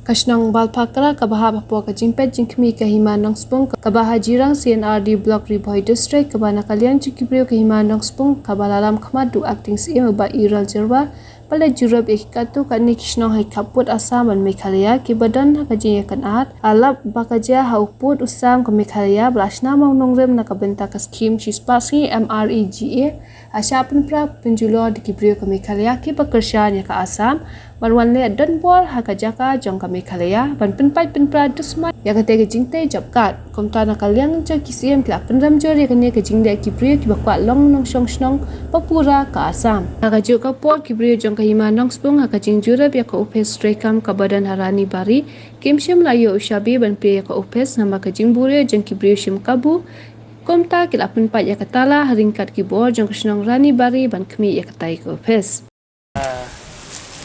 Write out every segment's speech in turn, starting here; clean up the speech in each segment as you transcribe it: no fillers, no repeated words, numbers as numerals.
Kasnang Balpakra Kabaha Papua Kajimpet Jingkmi Kahimanong Spung Kabaha Jirang CNRD Block Riboy District Kabana Kalian Jikibrio Kahimanong Spung Kabalalam Kamadu Acting CM Ba Iral Jerwa Pala Jurab Ikatu Kani Kishnong Hai Kaput Assam dan Meghalaya Kibadan Hakajiya Kanat Alap Bakaja Hauput Usam ke Meghalaya Belasna Maunongrem Nakabenta Kaskim Chispasi MREGA Asyapun Pra Penjulo di Kibrio ke Meghalaya Kibakershan Yaka Assam Banwan le dan bor hakajaka jong ka Meghalaya ban penpai penpra dusma ya kate ke jingte jobkat komta na kalyang ja kisiem kla penram jor ya kane ke jingde kibrio ki bakwa long nong shong shnong papura ka Assam hakajo ka por kibrio jong ka Himanong Spung hakajing jurab ya ka upes strekam ka Badan Harani Bari kimshim layo ushabi ban pe ya ka upes nama ka jingburio jong kibrio shim kabu komta kila penpai ya katala haringkat kibor jong shnong Rani Bari ban kmi ya katai ka upes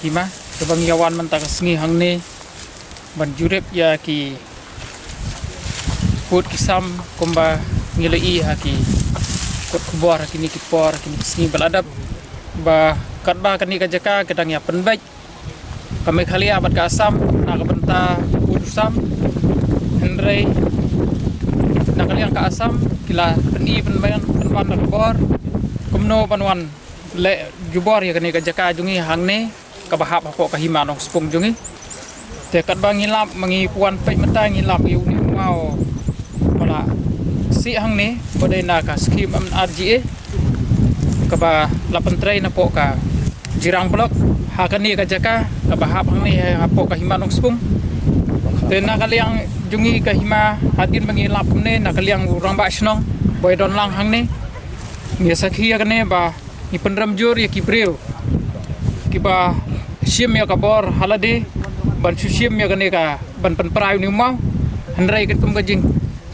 Hima sebang yawan mentang sengi hang ni banjurep ya ki put kisam komba ngilai haki kot kubor haki ni kipor haki ni sengi baladap ba katba kani kajaka kedang ya penbaik kami kali abad ka Assam nak benta usam Henry nak kali ka Assam kila peni penbayan penpan kubor kumno panwan le jubor ya kani kajaka jungi hang ni kabahap ako Kahimanong Spung jungi tekat bang ngilap mengipuan pek mata ngilap yu ni mau mala si hang ni badai na ka skim RGA kaba lapan tray na po ka Jirang Block hakani ka jaka kabahap hang ni hapo Kahimanong Spung ten na kaliang jungi kahima hatin mengilap ni na kaliang urang ba snong boy don lang hang ni biasa kia kane ba ni penram jor ya kibreu kiba siam ya kabor halade ban siam ya kane ka ban penprai ni mau handrai ket kum gajing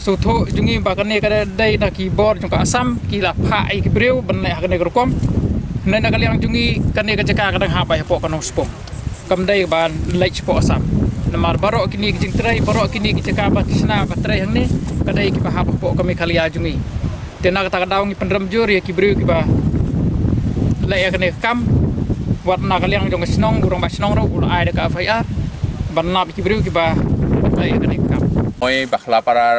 so tho jungi ba kane ka dai na ki bor jong ka Assam ki la pha ai ki breu ban le kane rokom nen na kaliang jungi kane ka jaka kadang ha ba po kanong spom kam dai ban lech po Assam namar baro kini ki jing trai baro kini ki jaka ba kisna ba trai hang ni kadai ki ba ha po kami khalia jungi tena kata daung ki penram jor ya ki breu ki ba le ya kane kam wat na kaliang jong snong burung ba snong ro ul ai ka FIR ban na ki briu ki ba ai ka nik kam মই বাখলাপাৰাৰ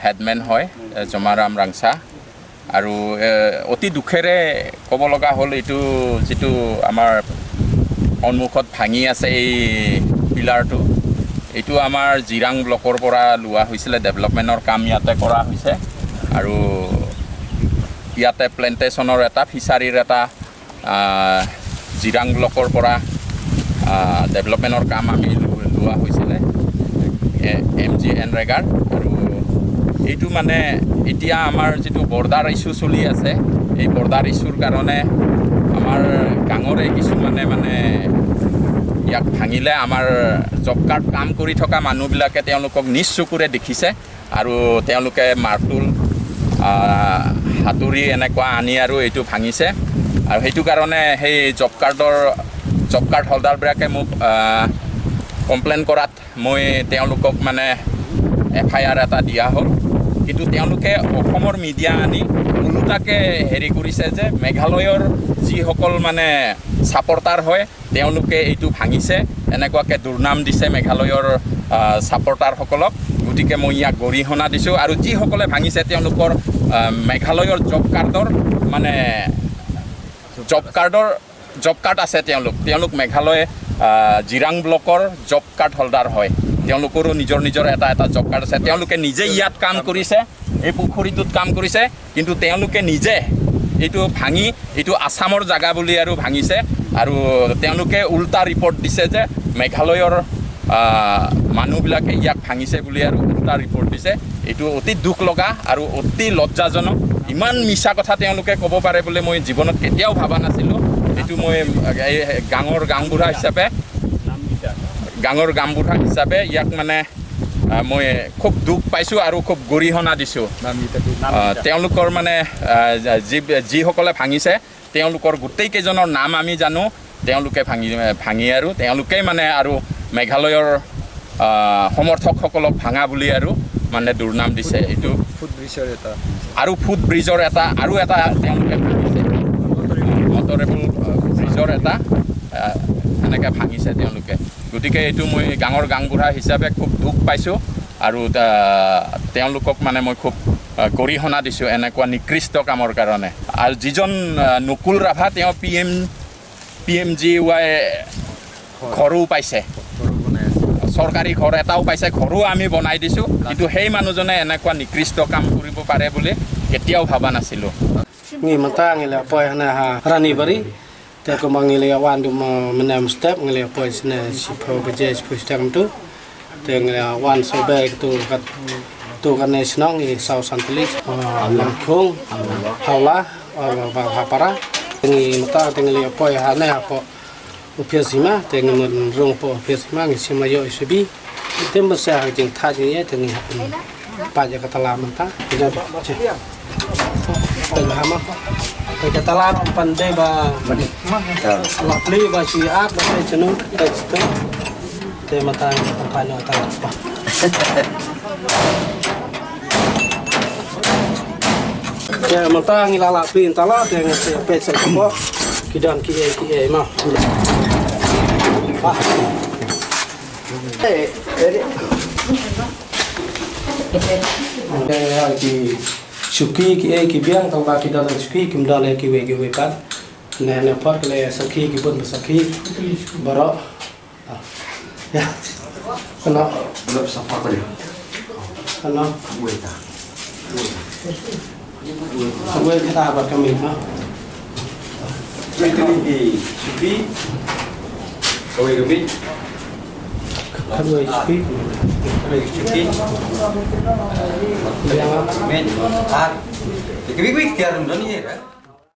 হেডমেন হয় জমাৰাম ৰাংছা আৰু অতি দুখেৰে ক'ব লগা হ'ল এইটো যেটো আমাৰ সন্মুখত ভাঙি আছে এই পিলাৰটো এইটো আমাৰ জিৰাং ব্লকৰ পৰা লোৱা হৈছিল ডেভেলপমেন্টৰ কাম ইয়াতে কৰা হৈছে আৰু ইয়াতে প্লেন্টেশনৰ এটা ফিচাৰীৰ এটা জিৰাং ব্লকৰ পৰা ডেভেলপমেন্টৰ কাম আমি লোৱা হৈছিল MGNREGAৰ আৰু এইটো মানে এতিয়া আমাৰ যেটো বৰ্ডাৰ ইস্যু চলি আছে এই বৰ্ডাৰ ইস্যুৰ কাৰণে আমাৰ গাঙৰে কিছু মানে ইয়াক ভাঙিলে আমাৰ জব কাৰ্ড কাম কৰি থকা মানুহবিলাকে তেওঁলোকক নিশ্চকুৰে দেখিছে আৰু তেওঁলোকে মাৰ্তুল হাতুৰি এনেকুৱা আনি আৰু এইটো ভাঙিছে আৰু হেতু কাৰণে সেই জব কাৰ্ড হোল্ডাৰবিলাকে মোক কমপ্লেইন কৰাত মই তেওঁলোকক মানে FIR এটা দিয়া হ'ল কিন্তু তেওঁলোকে অসমৰ মিডিয়া আনি উলুটাকে হেৰি কৰিছে যে মেঘালয়ৰ যিসকল মানে সাপোৰ্টাৰ হয় তেওঁলোকে এইটো ভাঙিছে এনেকুৱাকে দুৰ্নাম দিছে মেঘালয়ৰ সাপোৰ্টাৰসকলক গতিকে মই ইয়াক গৰিহণা দিছোঁ আৰু যিসকলে ভাঙিছে তেওঁলোকৰ মেঘালয়ৰ জব কাৰ্ডৰ মানে জব কাৰ্ড আছে তেওঁলোক মেঘালয় জিৰাং ব্লকৰ জব কাৰ্ড হোল্ডাৰ হয় তেওঁলোকৰো নিজৰ এটা জব কাৰ্ড আছে তেওঁলোকে নিজে ইয়াত কাম কৰিছে এই পুখুৰীটোত কাম কৰিছে কিন্তু তেওঁলোকে নিজে এইটো ভাঙি এইটো আসামৰ জাগা বুলি আৰু ভাঙিছে আৰু তেওঁলোকে উল্টা ৰিপৰ্ট দিছে যে মেঘালয়ৰ মানুহবিলাকে ইয়াক ভাঙিছে বুলি আৰু উল্টা ৰিপৰ্ট দিছে এইটো অতি দুখ লগা আৰু অতি লজ্জাজনক ইমান মিছা কথা তেওঁলোকে ক'ব পাৰে বুলি মই জীৱনত কেতিয়াও ভাবা নাছিলোঁ এইটো মই গাঙৰ গাংবুঢ়া হিচাপে ইয়াক মানে মই খুব দুখ পাইছোঁ আৰু খুব গৰিহণা দিছোঁ তেওঁলোকৰ মানে যিসকলে ভাঙিছে তেওঁলোকৰ গোটেইকেইজনৰ নাম আমি জানো তেওঁলোকে ভাঙি আৰু তেওঁলোকেই মানে আৰু মেঘালয়ৰ সমৰ্থকসকলক ভাঙা বুলি আৰু মানে দুৰ্নাম দিছে এইটো ফুট ব্ৰিজৰ এটা তেওঁলোকে ভাঙিছে মটৰেবল ব্ৰিজৰ এটা এনেকৈ ভাঙিছে তেওঁলোকে গতিকে এইটো মই গাঁৱৰ গাঁওবুঢ়া হিচাপে খুব দুখ পাইছোঁ আৰু তেওঁলোকক মানে মই খুব গৰিহণা দিছোঁ এনেকুৱা নিকৃষ্ট কামৰ কাৰণে। আৰু যিজন নকুল ৰাভা তেওঁ PMGY ঘৰো পাইছে, চৰকাৰী ঘৰ এটাও পাইছে, ঘৰো আমি বনাই দিছোঁ, কিন্তু সেই মানুহজনে এনেকুৱা নিকৃষ্ট কাম কৰিব পাৰে বুলি কেতিয়াও ভবা নাছিলোঁ। Ngi mata ngile poi hana ha rani bari te ko mangile wan dum menem step ngile poi sine sipo beje pustam tu te ngile wan so back tu kan national ngi South Santali Langkong Haula ba hapara ngi mata te ngile poi hana ha po upiasima te ngi mun rong po upiasima ngi simayo isubi te masa jing tha ji ye te ngi pa ja katala mata ja Terhama, kita telah pandai lapli siap bahasa jenuh kita tema tanya kampanye atau apa. Ya mata ngilala lapli intala dengan pecah apa kidan kia mah. Suki ki biang tong ba ki dalam suki kim dale ki we kan ne par le sakhi ki bun sakhi baro ya kana belum sapa tadi kana we kita ba kami ha suki kowe rubi Kadoi suki Men, ah, kibig-big tiar mo ni